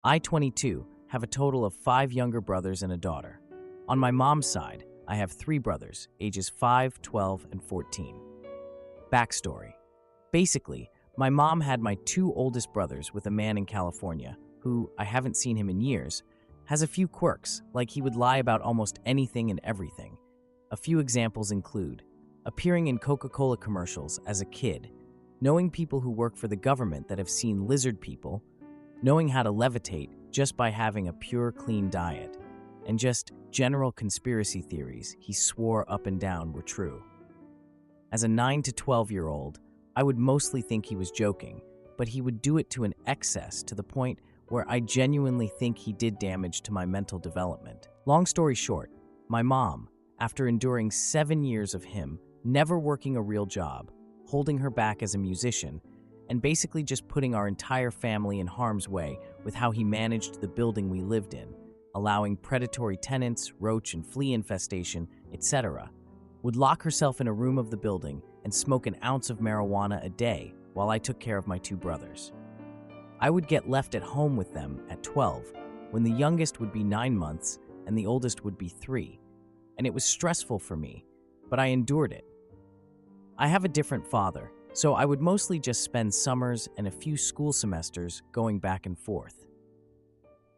I, 22, have a total of 5 younger brothers and a daughter. On my mom's side, I have 3 brothers, ages 5, 12, and 14. Backstory. Basically, my mom had my 2 oldest brothers with a man in California, who, I haven't seen him in years, has a few quirks, like he would lie about almost anything and everything. A few examples include appearing in Coca-Cola commercials as a kid, knowing people who work for the government that have seen lizard people, knowing how to levitate just by having a pure, clean diet, and just general conspiracy theories he swore up and down were true. As a 9 to 12-year-old, I would mostly think he was joking, but he would do it to an excess to the point where I genuinely think he did damage to my mental development. Long story short, my mom, after enduring 7 years of him never working a real job, holding her back as a musician, and basically just putting our entire family in harm's way with how he managed the building we lived in, allowing predatory tenants, roach and flea infestation, etc., would lock herself in a room of the building and smoke an ounce of marijuana a day while I took care of my 2 brothers. I would get left at home with them at 12, when the youngest would be 9 months and the oldest would be 3, and it was stressful for me, but I endured it. I have a different father, so I would mostly just spend summers and a few school semesters going back and forth.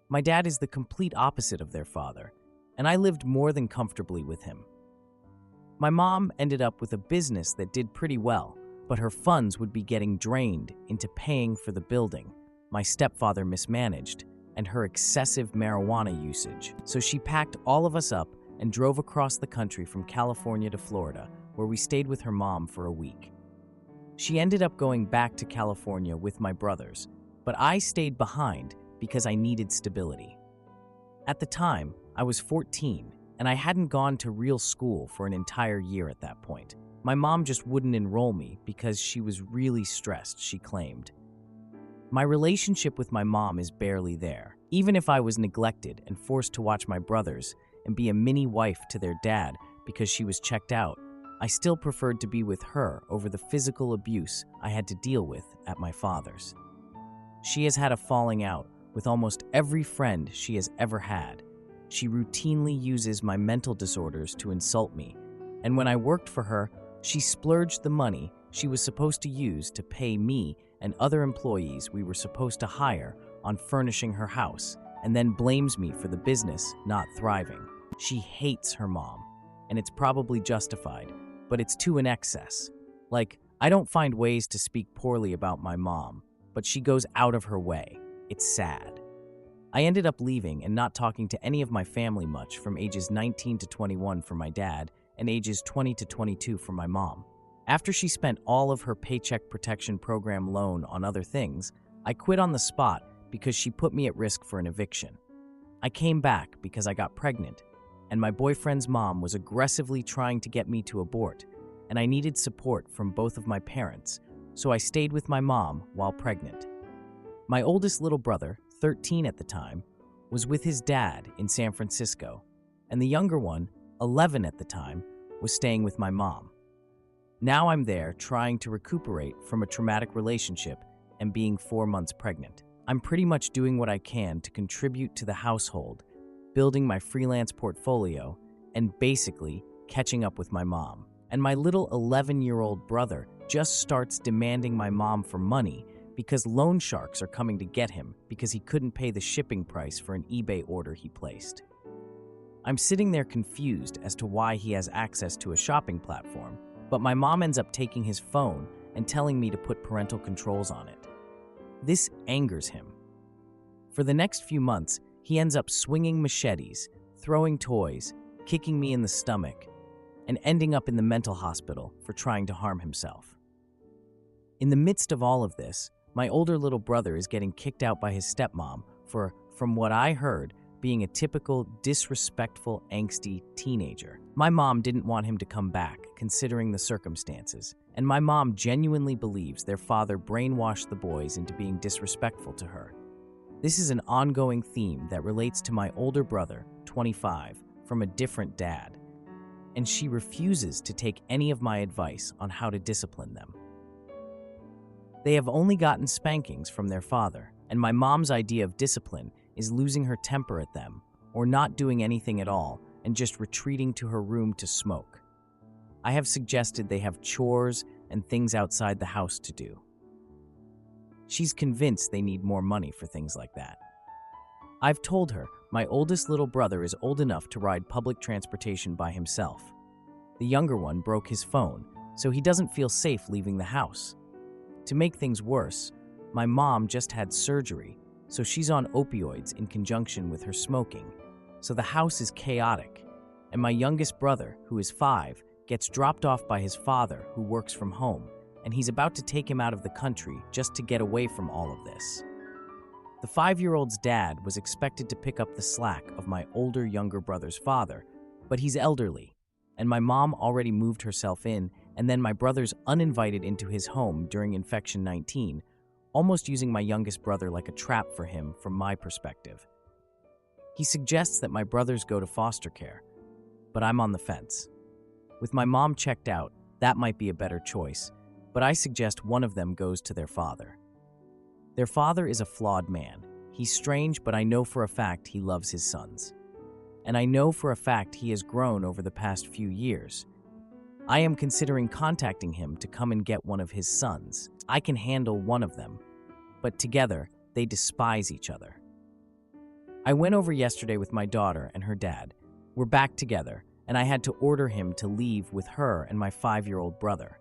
My dad is the complete opposite of their father, and I lived more than comfortably with him. My mom ended up with a business that did pretty well, but her funds would be getting drained into paying for the building my stepfather mismanaged and her excessive marijuana usage. So she packed all of us up and drove across the country from California to Florida, where we stayed with her mom for a week. She ended up going back to California with my brothers, but I stayed behind because I needed stability. At the time, I was 14, and I hadn't gone to real school for an entire year at that point. My mom just wouldn't enroll me because she was really stressed, she claimed. My relationship with my mom is barely there. Even if I was neglected and forced to watch my brothers and be a mini wife to their dad because she was checked out, I still preferred to be with her over the physical abuse I had to deal with at my father's. She has had a falling out with almost every friend she has ever had. She routinely uses my mental disorders to insult me, and when I worked for her, she splurged the money she was supposed to use to pay me and other employees we were supposed to hire on furnishing her house, and then blames me for the business not thriving. She hates her mom, and it's probably justified, but it's to an excess. Like, I don't find ways to speak poorly about my mom, but she goes out of her way. It's sad. I ended up leaving and not talking to any of my family much from ages 19 to 21 for my dad and ages 20 to 22 for my mom. After she spent all of her Paycheck Protection Program loan on other things, I quit on the spot because she put me at risk for an eviction. I came back because I got pregnant, and my boyfriend's mom was aggressively trying to get me to abort, and I needed support from both of my parents, so I stayed with my mom while pregnant. My oldest little brother, 13 at the time, was with his dad in San Francisco, and the younger one, 11 at the time, was staying with my mom. Now I'm there trying to recuperate from a traumatic relationship and being 4 months pregnant. I'm pretty much doing what I can to contribute to the household, building my freelance portfolio, and basically catching up with my mom. And my little 11-year-old brother just starts demanding my mom for money because loan sharks are coming to get him because he couldn't pay the shipping price for an eBay order he placed. I'm sitting there confused as to why he has access to a shopping platform, but my mom ends up taking his phone and telling me to put parental controls on it. This angers him. For the next few months, he ends up swinging machetes, throwing toys, kicking me in the stomach, and ending up in the mental hospital for trying to harm himself. In the midst of all of this, my older little brother is getting kicked out by his stepmom for, from what I heard, being a typical, disrespectful, angsty teenager. My mom didn't want him to come back, considering the circumstances, and my mom genuinely believes their father brainwashed the boys into being disrespectful to her. This is an ongoing theme that relates to my older brother, 25, from a different dad, and she refuses to take any of my advice on how to discipline them. They have only gotten spankings from their father, and my mom's idea of discipline is losing her temper at them or not doing anything at all and just retreating to her room to smoke. I have suggested they have chores and things outside the house to do. She's convinced they need more money for things like that. I've told her my oldest little brother is old enough to ride public transportation by himself. The younger one broke his phone, so he doesn't feel safe leaving the house. To make things worse, my mom just had surgery, so she's on opioids in conjunction with her smoking. So the house is chaotic, and my youngest brother, who is 5, gets dropped off by his father, who works from home, and he's about to take him out of the country just to get away from all of this. The 5-year-old's dad was expected to pick up the slack of my older younger brother's father, but he's elderly, and my mom already moved herself in, and then my brother's uninvited into his home during Infection 19, almost using my youngest brother like a trap for him from my perspective. He suggests that my brothers go to foster care, but I'm on the fence. With my mom checked out, that might be a better choice, but I suggest one of them goes to their father. Their father is a flawed man. He's strange, but I know for a fact he loves his sons. And I know for a fact he has grown over the past few years. I am considering contacting him to come and get one of his sons. I can handle one of them, but together they despise each other. I went over yesterday with my daughter and her dad. We're back together, and I had to order him to leave with her and my 5-year-old brother.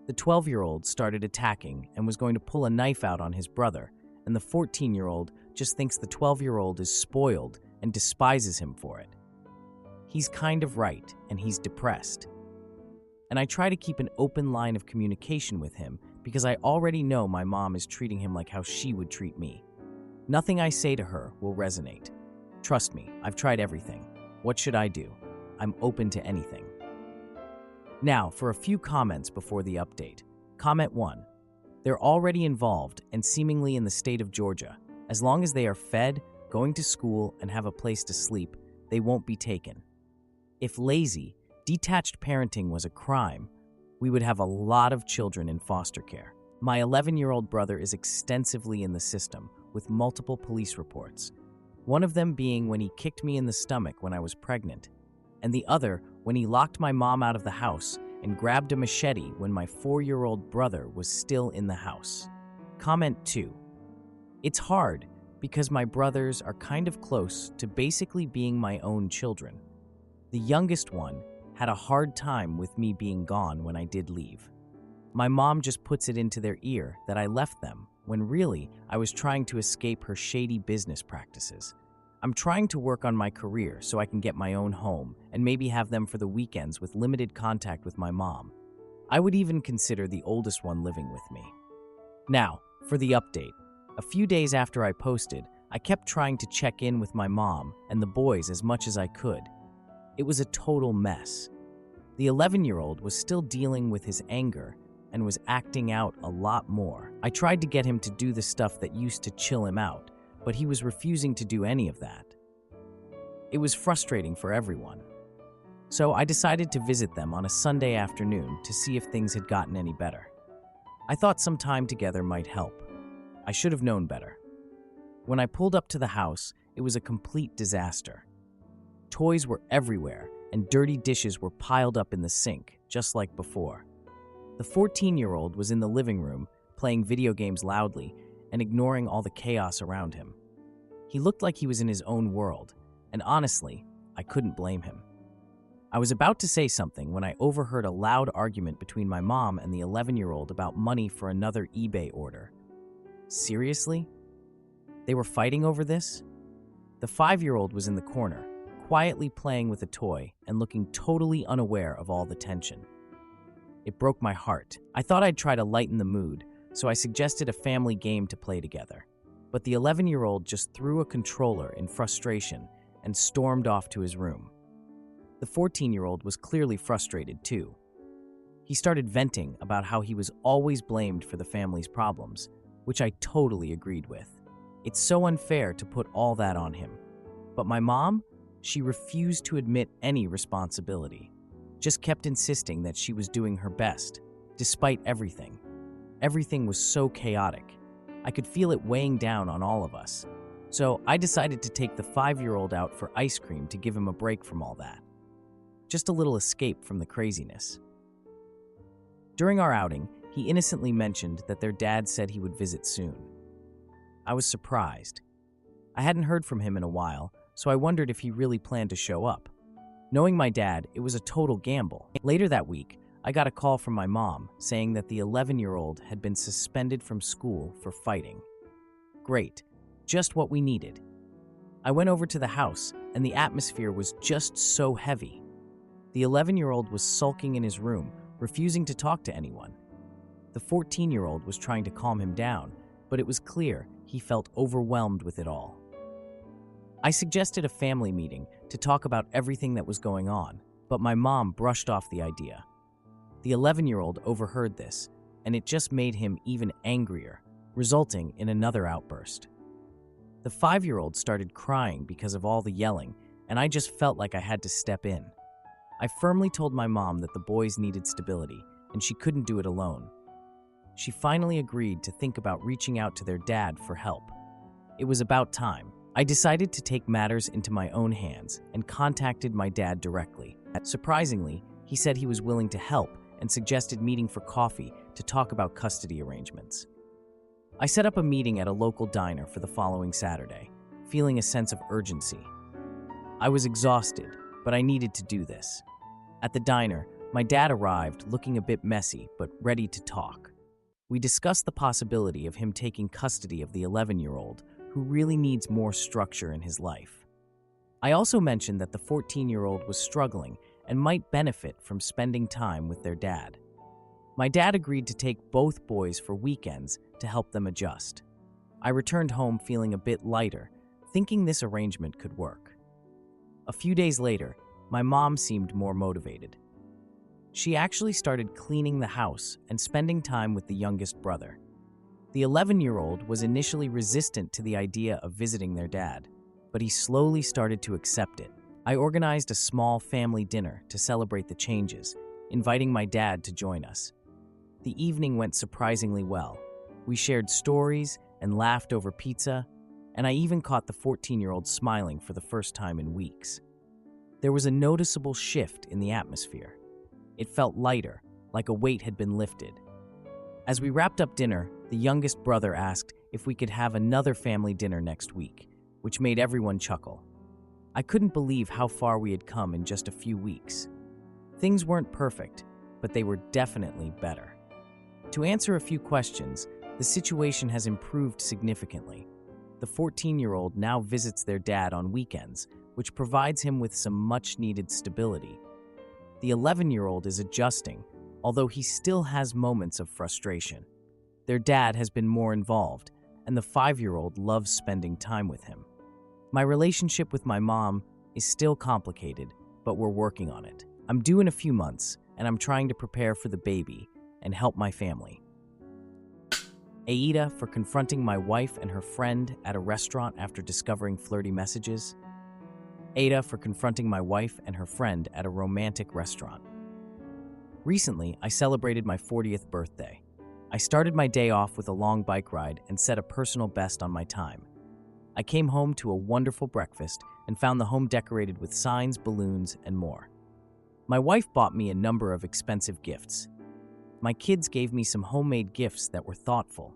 The 12-year-old started attacking and was going to pull a knife out on his brother, and the 14-year-old just thinks the 12-year-old is spoiled and despises him for it. He's kind of right, and he's depressed. And I try to keep an open line of communication with him because I already know my mom is treating him like how she would treat me. Nothing I say to her will resonate. Trust me, I've tried everything. What should I do? I'm open to anything. Now, for a few comments before the update. Comment 1. They're already involved and seemingly in the state of Georgia. As long as they are fed, going to school, and have a place to sleep, they won't be taken. If lazy, detached parenting was a crime, we would have a lot of children in foster care. My 11-year-old brother is extensively in the system, with multiple police reports. One of them being when he kicked me in the stomach when I was pregnant, and the other when he locked my mom out of the house and grabbed a machete when my 4-year-old brother was still in the house. Comment 2. It's hard because my brothers are kind of close to basically being my own children. The youngest one had a hard time with me being gone when I did leave. My mom just puts it into their ear that I left them, when really I was trying to escape her shady business practices. I'm trying to work on my career so I can get my own home and maybe have them for the weekends with limited contact with my mom. I would even consider the oldest one living with me. Now, for the update. A few days after I posted, I kept trying to check in with my mom and the boys as much as I could. It was a total mess. The 11-year-old was still dealing with his anger and was acting out a lot more. I tried to get him to do the stuff that used to chill him out, but he was refusing to do any of that. It was frustrating for everyone. So I decided to visit them on a Sunday afternoon to see if things had gotten any better. I thought some time together might help. I should have known better. When I pulled up to the house, it was a complete disaster. Toys were everywhere, and dirty dishes were piled up in the sink, just like before. The 14-year-old was in the living room, playing video games loudly and ignoring all the chaos around him. He looked like he was in his own world, and honestly, I couldn't blame him. I was about to say something when I overheard a loud argument between my mom and the 11-year-old about money for another eBay order. Seriously? They were fighting over this? The 5-year-old was in the corner, quietly playing with a toy and looking totally unaware of all the tension. It broke my heart. I thought I'd try to lighten the mood, so I suggested a family game to play together. But the 11-year-old just threw a controller in frustration and stormed off to his room. The 14-year-old was clearly frustrated too. He started venting about how he was always blamed for the family's problems, which I totally agreed with. It's so unfair to put all that on him. But my mom, she refused to admit any responsibility. Just kept insisting that she was doing her best, despite everything. Everything was so chaotic. I could feel it weighing down on all of us. So I decided to take the 5-year-old out for ice cream to give him a break from all that. Just a little escape from the craziness. During our outing, he innocently mentioned that their dad said he would visit soon. I was surprised. I hadn't heard from him in a while, so I wondered if he really planned to show up. Knowing my dad, it was a total gamble. Later that week, I got a call from my mom saying that the 11-year-old had been suspended from school for fighting. Great, just what we needed. I went over to the house, and the atmosphere was just so heavy. The 11-year-old was sulking in his room, refusing to talk to anyone. The 14-year-old was trying to calm him down, but it was clear he felt overwhelmed with it all. I suggested a family meeting to talk about everything that was going on, but my mom brushed off the idea. The 11-year-old overheard this, and it just made him even angrier, resulting in another outburst. The 5-year-old started crying because of all the yelling, and I just felt like I had to step in. I firmly told my mom that the boys needed stability, and she couldn't do it alone. She finally agreed to think about reaching out to their dad for help. It was about time. I decided to take matters into my own hands and contacted my dad directly. Surprisingly, he said he was willing to help and suggested meeting for coffee to talk about custody arrangements. I set up a meeting at a local diner for the following Saturday, feeling a sense of urgency. I was exhausted, but I needed to do this. At the diner, my dad arrived looking a bit messy but ready to talk. We discussed the possibility of him taking custody of the 11-year-old who really needs more structure in his life. I also mentioned that the 14-year-old was struggling and might benefit from spending time with their dad. My dad agreed to take both boys for weekends to help them adjust. I returned home feeling a bit lighter, thinking this arrangement could work. A few days later, my mom seemed more motivated. She actually started cleaning the house and spending time with the youngest brother. The 11-year-old was initially resistant to the idea of visiting their dad, but he slowly started to accept it. I organized a small family dinner to celebrate the changes, inviting my dad to join us. The evening went surprisingly well. We shared stories and laughed over pizza, and I even caught the 14-year-old smiling for the first time in weeks. There was a noticeable shift in the atmosphere. It felt lighter, like a weight had been lifted. As we wrapped up dinner, the youngest brother asked if we could have another family dinner next week, which made everyone chuckle. I couldn't believe how far we had come in just a few weeks. Things weren't perfect, but they were definitely better. To answer a few questions, the situation has improved significantly. The 14-year-old now visits their dad on weekends, which provides him with some much-needed stability. The 11-year-old is adjusting, although he still has moments of frustration. Their dad has been more involved, and the 5-year-old loves spending time with him. My relationship with my mom is still complicated, but we're working on it. I'm due in a few months, and I'm trying to prepare for the baby and help my family. Aita for confronting my wife and her friend at a restaurant after discovering flirty messages. Aita for confronting my wife and her friend at a romantic restaurant. Recently, I celebrated my 40th birthday. I started my day off with a long bike ride and set a personal best on my time. I came home to a wonderful breakfast and found the home decorated with signs, balloons, and more. My wife bought me a number of expensive gifts. My kids gave me some homemade gifts that were thoughtful.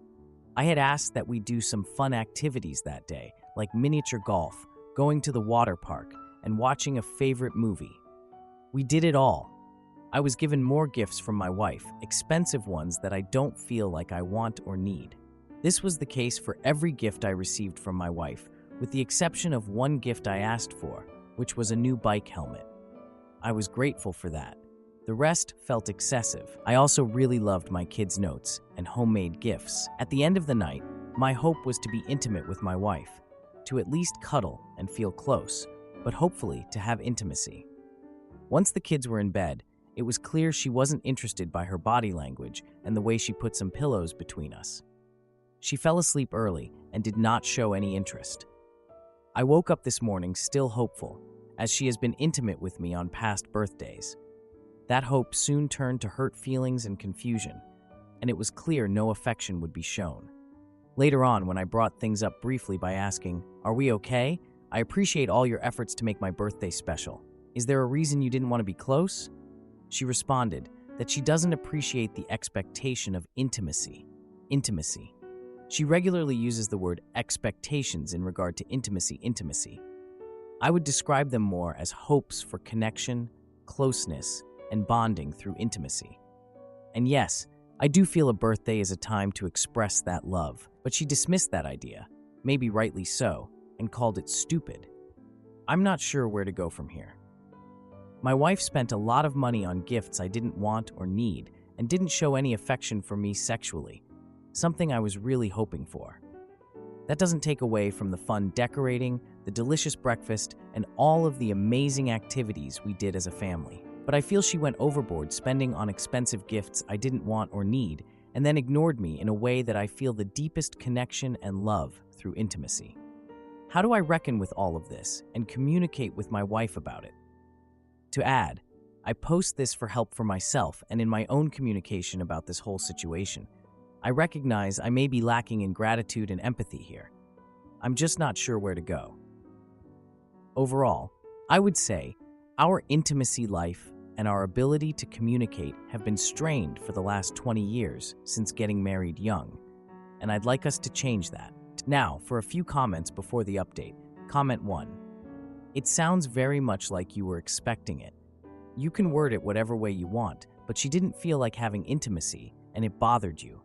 I had asked that we do some fun activities that day, like miniature golf, going to the water park, and watching a favorite movie. We did it all. I was given more gifts from my wife, expensive ones that I don't feel like I want or need. This was the case for every gift I received from my wife, with the exception of one gift I asked for, which was a new bike helmet. I was grateful for that. The rest felt excessive. I also really loved my kids' notes and homemade gifts. At the end of the night, my hope was to be intimate with my wife, to at least cuddle and feel close, but hopefully to have intimacy. Once the kids were in bed, it was clear she wasn't interested by her body language and the way she put some pillows between us. She fell asleep early and did not show any interest. I woke up this morning still hopeful, as she has been intimate with me on past birthdays. That hope soon turned to hurt feelings and confusion, and it was clear no affection would be shown. Later on, when I brought things up briefly by asking, "Are we okay? I appreciate all your efforts to make my birthday special. Is there a reason you didn't want to be close?" She responded that she doesn't appreciate the expectation of intimacy. Intimacy. She regularly uses the word expectations in regard to intimacy. I would describe them more as hopes for connection, closeness, and bonding through intimacy. And yes, I do feel a birthday is a time to express that love, but she dismissed that idea, maybe rightly so, and called it stupid. I'm not sure where to go from here. My wife spent a lot of money on gifts I didn't want or need and didn't show any affection for me sexually, something I was really hoping for. That doesn't take away from the fun decorating, the delicious breakfast, and all of the amazing activities we did as a family. But I feel she went overboard spending on expensive gifts I didn't want or need, and then ignored me in a way that I feel the deepest connection and love through intimacy. How do I reckon with all of this and communicate with my wife about it? To add, I post this for help for myself and in my own communication about this whole situation. I recognize I may be lacking in gratitude and empathy here. I'm just not sure where to go. Overall, I would say our intimacy life and our ability to communicate have been strained for the last 20 years since getting married young, and I'd like us to change that. Now, for a few comments before the update. Comment 1. It sounds very much like you were expecting it. You can word it whatever way you want, but she didn't feel like having intimacy, and it bothered you.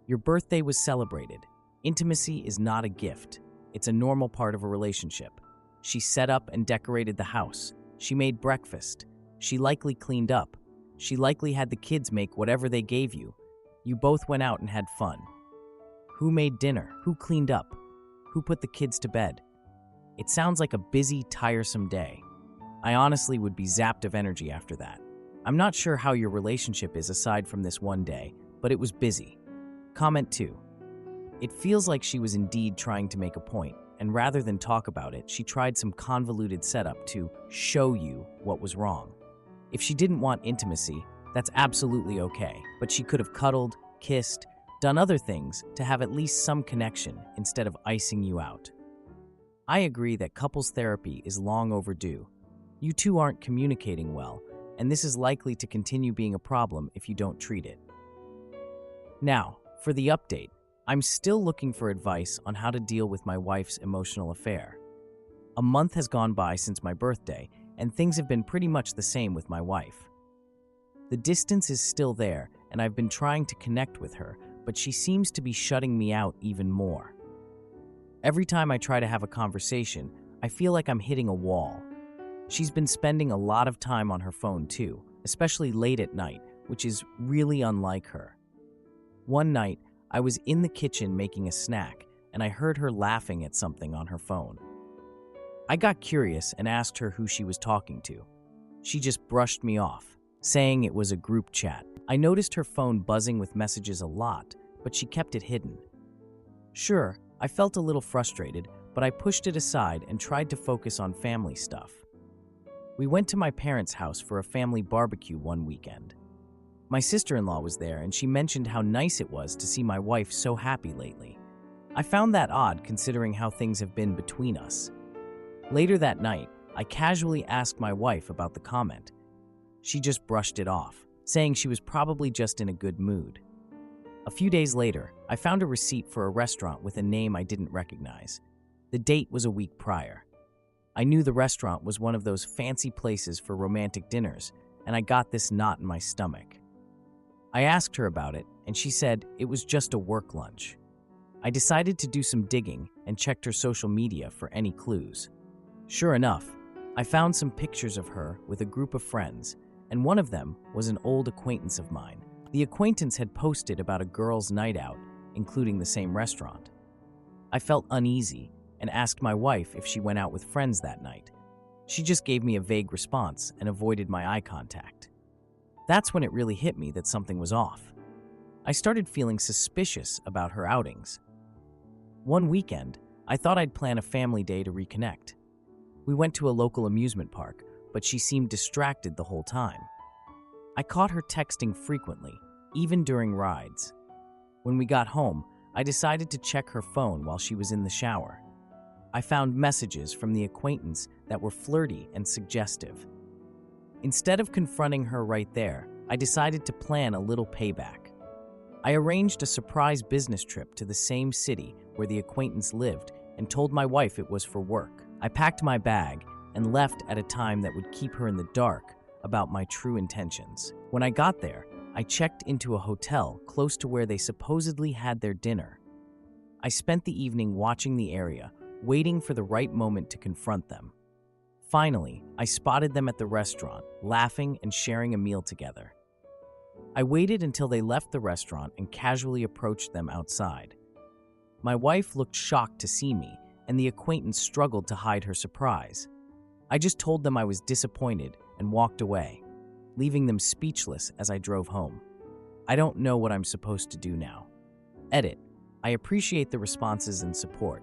Your birthday was celebrated. Intimacy is not a gift. It's a normal part of a relationship. She set up and decorated the house. She made breakfast. She likely cleaned up. She likely had the kids make whatever they gave you. You both went out and had fun. Who made dinner? Who cleaned up? Who put the kids to bed? It sounds like a busy, tiresome day. I honestly would be zapped of energy after that. I'm not sure how your relationship is aside from this one day, but it was busy. Comment 2. It feels like she was indeed trying to make a point, and rather than talk about it, she tried some convoluted setup to show you what was wrong. If she didn't want intimacy, that's absolutely okay, but she could have cuddled, kissed, done other things to have at least some connection instead of icing you out. I agree that couples therapy is long overdue. You two aren't communicating well, and this is likely to continue being a problem if you don't treat it. Now, for the update, I'm still looking for advice on how to deal with my wife's emotional affair. A month has gone by since my birthday, and things have been pretty much the same with my wife. The distance is still there, and I've been trying to connect with her, but she seems to be shutting me out even more. Every time I try to have a conversation, I feel like I'm hitting a wall. She's been spending a lot of time on her phone too, especially late at night, which is really unlike her. One night, I was in the kitchen making a snack, and I heard her laughing at something on her phone. I got curious and asked her who she was talking to. She just brushed me off, saying it was a group chat. I noticed her phone buzzing with messages a lot, but she kept it hidden. Sure, I felt a little frustrated, but I pushed it aside and tried to focus on family stuff. We went to my parents' house for a family barbecue one weekend. My sister-in-law was there, and she mentioned how nice it was to see my wife so happy lately. I found that odd considering how things have been between us. Later that night, I casually asked my wife about the comment. She just brushed it off, saying she was probably just in a good mood. A few days later, I found a receipt for a restaurant with a name I didn't recognize. The date was a week prior. I knew the restaurant was one of those fancy places for romantic dinners, and I got this knot in my stomach. I asked her about it, and she said it was just a work lunch. I decided to do some digging and checked her social media for any clues. Sure enough, I found some pictures of her with a group of friends, and one of them was an old acquaintance of mine. The acquaintance had posted about a girls' night out, including the same restaurant. I felt uneasy and asked my wife if she went out with friends that night. She just gave me a vague response and avoided my eye contact. That's when it really hit me that something was off. I started feeling suspicious about her outings. One weekend, I thought I'd plan a family day to reconnect. We went to a local amusement park, but she seemed distracted the whole time. I caught her texting frequently, even during rides. When we got home, I decided to check her phone while she was in the shower. I found messages from the acquaintance that were flirty and suggestive. Instead of confronting her right there, I decided to plan a little payback. I arranged a surprise business trip to the same city where the acquaintance lived and told my wife it was for work. I packed my bag and left at a time that would keep her in the dark about my true intentions. When I got there, I checked into a hotel close to where they supposedly had their dinner. I spent the evening watching the area, waiting for the right moment to confront them. Finally, I spotted them at the restaurant, laughing and sharing a meal together. I waited until they left the restaurant and casually approached them outside. My wife looked shocked to see me, and the acquaintance struggled to hide her surprise. I just told them I was disappointed and walked away, leaving them speechless as I drove home. I don't know what I'm supposed to do now. Edit. I appreciate the responses and support.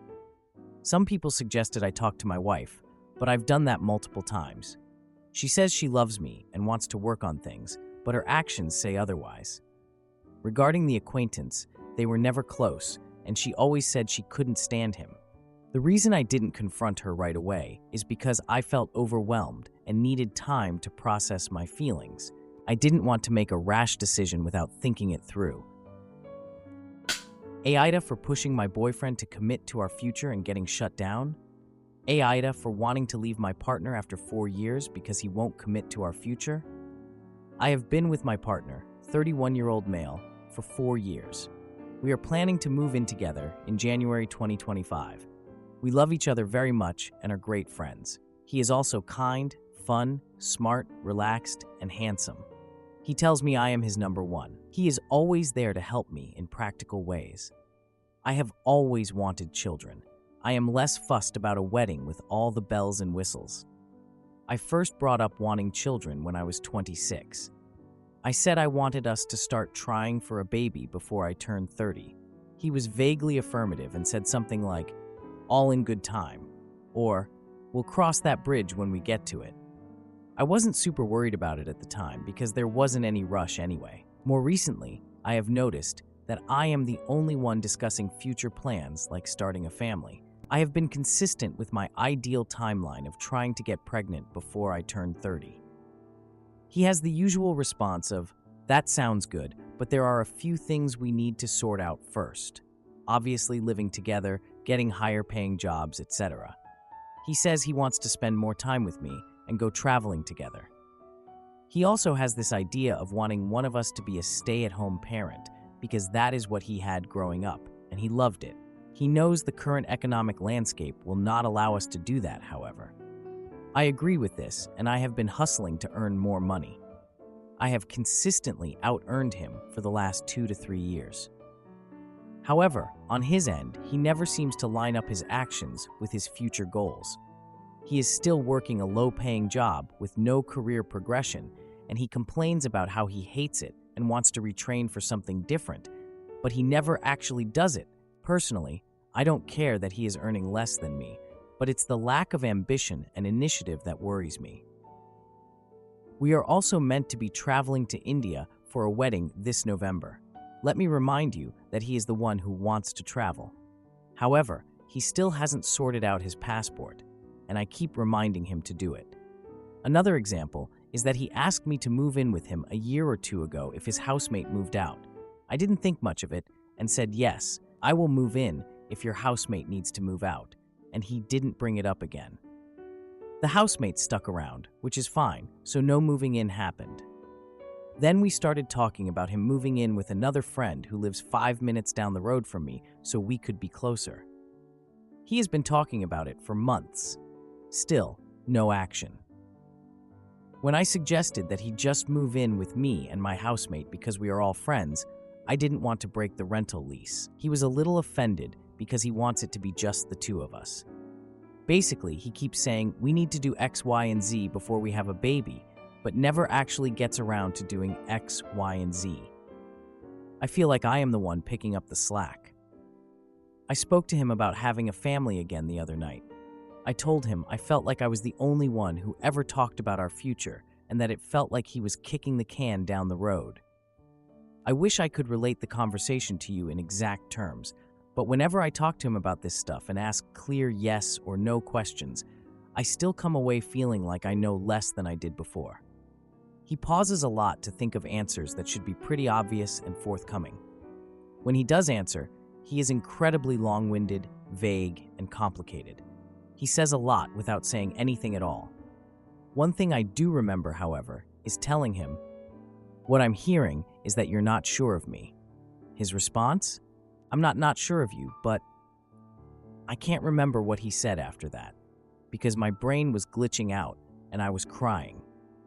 Some people suggested I talk to my wife, but I've done that multiple times. She says she loves me and wants to work on things, but her actions say otherwise. Regarding the acquaintance, they were never close, and she always said she couldn't stand him. The reason I didn't confront her right away is because I felt overwhelmed and needed time to process my feelings. I didn't want to make a rash decision without thinking it through. Aita for pushing my boyfriend to commit to our future and getting shut down. Aita for wanting to leave my partner after 4 years because he won't commit to our future. I have been with my partner, 31-year-old male, for 4 years. We are planning to move in together in January 2025. We love each other very much and are great friends. He is also kind, fun, smart, relaxed, and handsome. He tells me I am his number one. He is always there to help me in practical ways. I have always wanted children. I am less fussed about a wedding with all the bells and whistles. I first brought up wanting children when I was 26. I said I wanted us to start trying for a baby before I turned 30. He was vaguely affirmative and said something like, "All in good time," or "We'll cross that bridge when we get to it." I wasn't super worried about it at the time because there wasn't any rush anyway. More recently, I have noticed that I am the only one discussing future plans like starting a family. I have been consistent with my ideal timeline of trying to get pregnant before I turn 30. He has the usual response of, "That sounds good, but there are a few things we need to sort out first. Obviously living together, getting higher paying jobs, etc." He says he wants to spend more time with me and go traveling together. He also has this idea of wanting one of us to be a stay-at-home parent because that is what he had growing up, and he loved it. He knows the current economic landscape will not allow us to do that, however. I agree with this, and I have been hustling to earn more money. I have consistently out-earned him for the last 2 to 3 years. However, on his end, he never seems to line up his actions with his future goals. He is still working a low-paying job with no career progression, and he complains about how he hates it and wants to retrain for something different, but he never actually does it. Personally, I don't care that he is earning less than me, but it's the lack of ambition and initiative that worries me. We are also meant to be traveling to India for a wedding this November. Let me remind you that he is the one who wants to travel. However, he still hasn't sorted out his passport, and I keep reminding him to do it. Another example is that he asked me to move in with him a year or two ago if his housemate moved out. I didn't think much of it and said, "Yes, I will move in if your housemate needs to move out," and he didn't bring it up again. The housemate stuck around, which is fine, so no moving in happened. Then we started talking about him moving in with another friend who lives 5 minutes down the road from me so we could be closer. He has been talking about it for months. Still, no action. When I suggested that he just move in with me and my housemate because we are all friends, I didn't want to break the rental lease. He was a little offended because he wants it to be just the two of us. Basically, he keeps saying we need to do X, Y, and Z before we have a baby, but never actually gets around to doing X, Y, and Z. I feel like I am the one picking up the slack. I spoke to him about having a family again the other night. I told him I felt like I was the only one who ever talked about our future and that it felt like he was kicking the can down the road. I wish I could relate the conversation to you in exact terms, but whenever I talk to him about this stuff and ask clear yes or no questions, I still come away feeling like I know less than I did before. He pauses a lot to think of answers that should be pretty obvious and forthcoming. When he does answer, he is incredibly long-winded, vague, and complicated. He says a lot without saying anything at all. One thing I do remember, however, is telling him, "What I'm hearing is that you're not sure of me." His response? "I'm not sure of you, but..." I can't remember what he said after that, because my brain was glitching out and I was crying.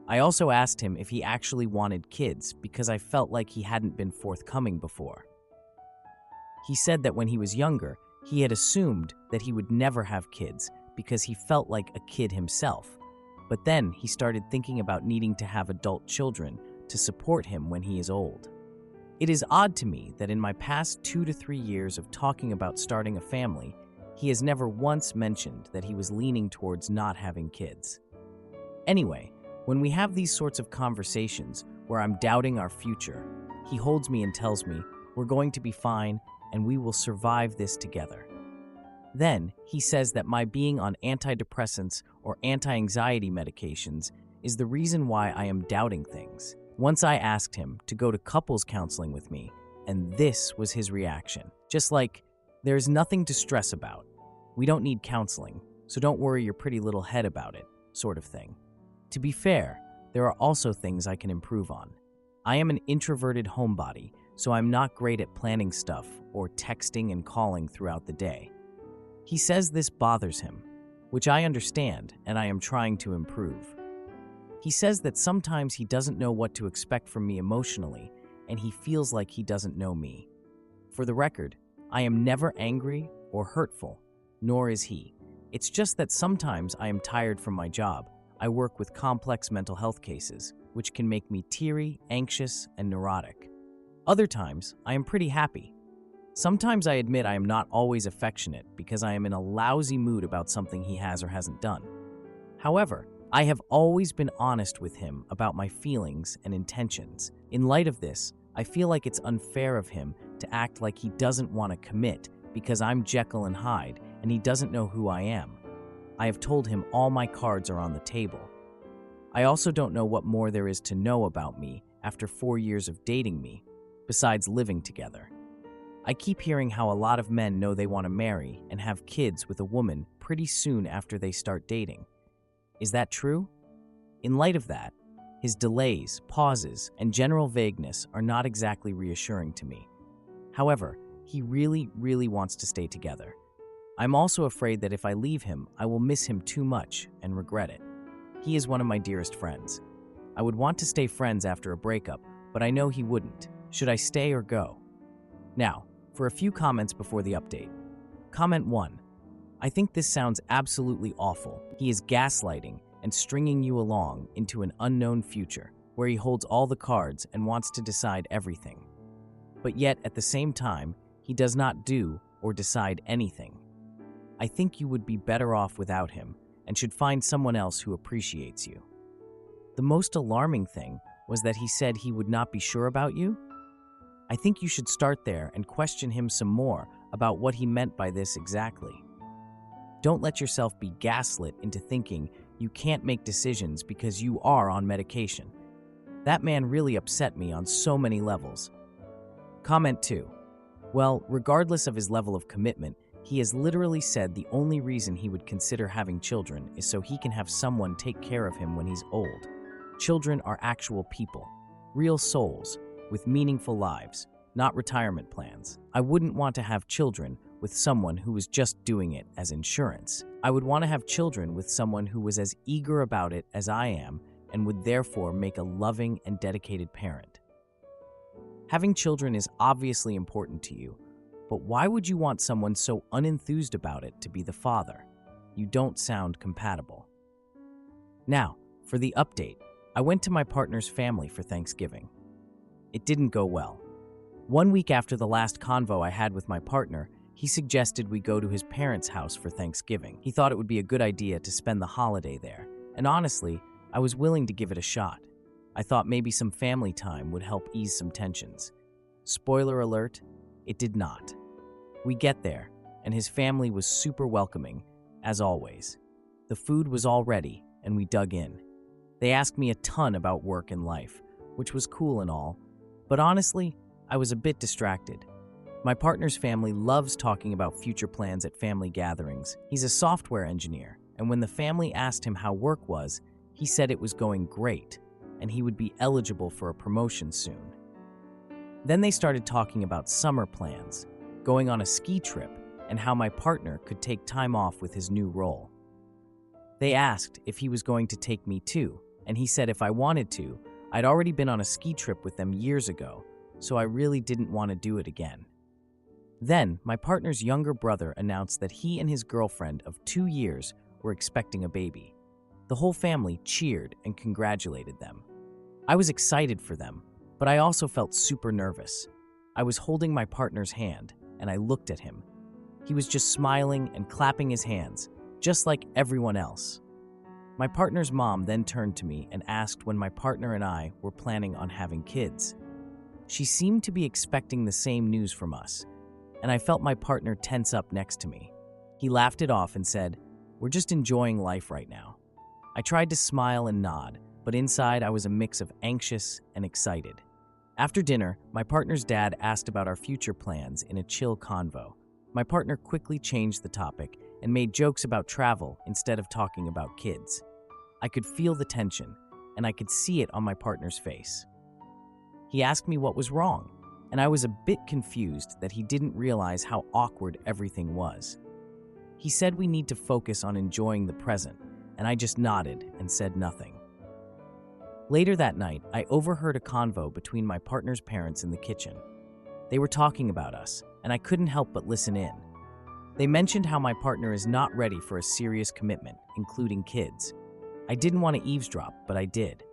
I also asked him if he actually wanted kids because I felt like he hadn't been forthcoming before. He said that when he was younger, he had assumed that he would never have kids because he felt like a kid himself. But then he started thinking about needing to have adult children to support him when he is old. It is odd to me that in my past 2 to 3 years of talking about starting a family, he has never once mentioned that he was leaning towards not having kids. Anyway, when we have these sorts of conversations where I'm doubting our future, he holds me and tells me, "We're going to be fine and we will survive this together." Then, he says that my being on antidepressants or anti-anxiety medications is the reason why I am doubting things. Once I asked him to go to couples counseling with me, and this was his reaction. Just like, "There's nothing to stress about. We don't need counseling, so don't worry your pretty little head about it," sort of thing. To be fair, there are also things I can improve on. I am an introverted homebody, so I'm not great at planning stuff or texting and calling throughout the day. He says this bothers him, which I understand and I am trying to improve. He says that sometimes he doesn't know what to expect from me emotionally and he feels like he doesn't know me. For the record, I am never angry or hurtful, nor is he. It's just that sometimes I am tired from my job. I work with complex mental health cases, which can make me teary, anxious, and neurotic. Other times, I am pretty happy. Sometimes I admit I am not always affectionate because I am in a lousy mood about something he has or hasn't done. However, I have always been honest with him about my feelings and intentions. In light of this, I feel like it's unfair of him to act like he doesn't want to commit because I'm Jekyll and Hyde and he doesn't know who I am. I have told him all my cards are on the table. I also don't know what more there is to know about me after 4 years of dating me, besides living together. I keep hearing how a lot of men know they want to marry and have kids with a woman pretty soon after they start dating. Is that true? In light of that, his delays, pauses, and general vagueness are not exactly reassuring to me. However, he really wants to stay together. I'm also afraid that if I leave him, I will miss him too much and regret it. He is one of my dearest friends. I would want to stay friends after a breakup, but I know he wouldn't. Should I stay or go? Now, for a few comments before the update. Comment 1. I think this sounds absolutely awful. He is gaslighting and stringing you along into an unknown future where he holds all the cards and wants to decide everything. But yet, at the same time, he does not do or decide anything. I think you would be better off without him and should find someone else who appreciates you. The most alarming thing was that he said he would not be sure about you. I think you should start there and question him some more about what he meant by this exactly. Don't let yourself be gaslit into thinking you can't make decisions because you are on medication. That man really upset me on so many levels. Comment 2. Well, regardless of his level of commitment, he has literally said the only reason he would consider having children is so he can have someone take care of him when he's old. Children are actual people, real souls, with meaningful lives, not retirement plans. I wouldn't want to have children with someone who was just doing it as insurance. I would want to have children with someone who was as eager about it as I am and would therefore make a loving and dedicated parent. Having children is obviously important to you, but why would you want someone so unenthused about it to be the father? You don't sound compatible. Now, for the update, I went to my partner's family for Thanksgiving. It didn't go well. 1 week after the last convo I had with my partner, he suggested we go to his parents' house for Thanksgiving. He thought it would be a good idea to spend the holiday there, and honestly, I was willing to give it a shot. I thought maybe some family time would help ease some tensions. Spoiler alert, it did not. We get there, and his family was super welcoming, as always. The food was all ready, and we dug in. They asked me a ton about work and life, which was cool and all, but honestly, I was a bit distracted. My partner's family loves talking about future plans at family gatherings. He's a software engineer, and when the family asked him how work was, he said it was going great, and he would be eligible for a promotion soon. Then they started talking about summer plans, going on a ski trip, and how my partner could take time off with his new role. They asked if he was going to take me too, and he said if I wanted to. I'd already been on a ski trip with them years ago, so I really didn't want to do it again. Then, my partner's younger brother announced that he and his girlfriend of 2 years were expecting a baby. The whole family cheered and congratulated them. I was excited for them, but I also felt super nervous. I was holding my partner's hand, and I looked at him. He was just smiling and clapping his hands, just like everyone else. My partner's mom then turned to me and asked when my partner and I were planning on having kids. She seemed to be expecting the same news from us, and I felt my partner tense up next to me. He laughed it off and said, "We're just enjoying life right now." I tried to smile and nod, but inside I was a mix of anxious and excited. After dinner, my partner's dad asked about our future plans in a chill convo. My partner quickly changed the topic and made jokes about travel instead of talking about kids. I could feel the tension, and I could see it on my partner's face. He asked me what was wrong, and I was a bit confused that he didn't realize how awkward everything was. He said we need to focus on enjoying the present, and I just nodded and said nothing. Later that night, I overheard a convo between my partner's parents in the kitchen. They were talking about us, and I couldn't help but listen in. They mentioned how my partner is not ready for a serious commitment, including kids. I didn't want to eavesdrop, but I did.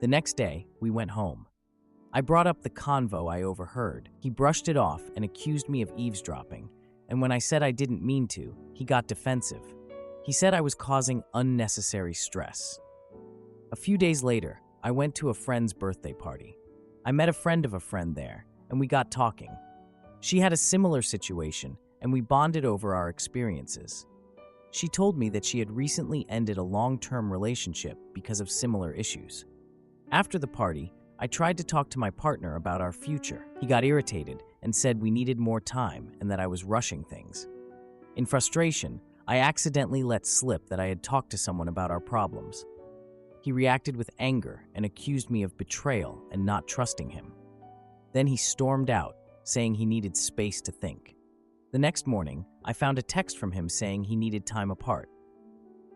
The next day, we went home. I brought up the convo I overheard. He brushed it off and accused me of eavesdropping, and when I said I didn't mean to, he got defensive. He said I was causing unnecessary stress. A few days later, I went to a friend's birthday party. I met a friend of a friend there, and we got talking. She had a similar situation, and we bonded over our experiences. She told me that she had recently ended a long-term relationship because of similar issues. After the party, I tried to talk to my partner about our future. He got irritated and said we needed more time and that I was rushing things. In frustration, I accidentally let slip that I had talked to someone about our problems. He reacted with anger and accused me of betrayal and not trusting him. Then he stormed out, saying he needed space to think. The next morning, I found a text from him saying he needed time apart.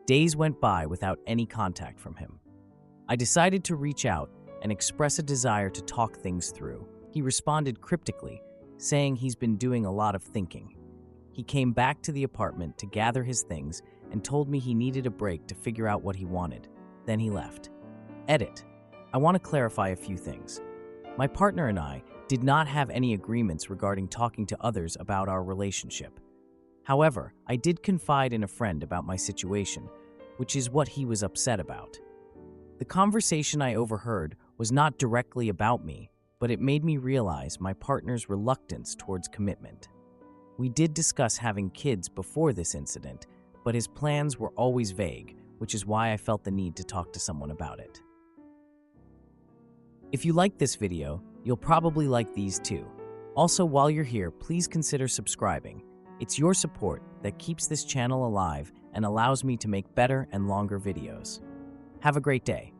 Days went by without any contact from him. I decided to reach out and express a desire to talk things through. He responded cryptically, saying he's been doing a lot of thinking. He came back to the apartment to gather his things and told me he needed a break to figure out what he wanted. Then he left. Edit. I want to clarify a few things. My partner and I did not have any agreements regarding talking to others about our relationship. However, I did confide in a friend about my situation, which is what he was upset about. The conversation I overheard was not directly about me, but it made me realize my partner's reluctance towards commitment. We did discuss having kids before this incident, but his plans were always vague, which is why I felt the need to talk to someone about it. If you liked this video, you'll probably like these too. Also, while you're here, please consider subscribing. It's your support that keeps this channel alive and allows me to make better and longer videos. Have a great day.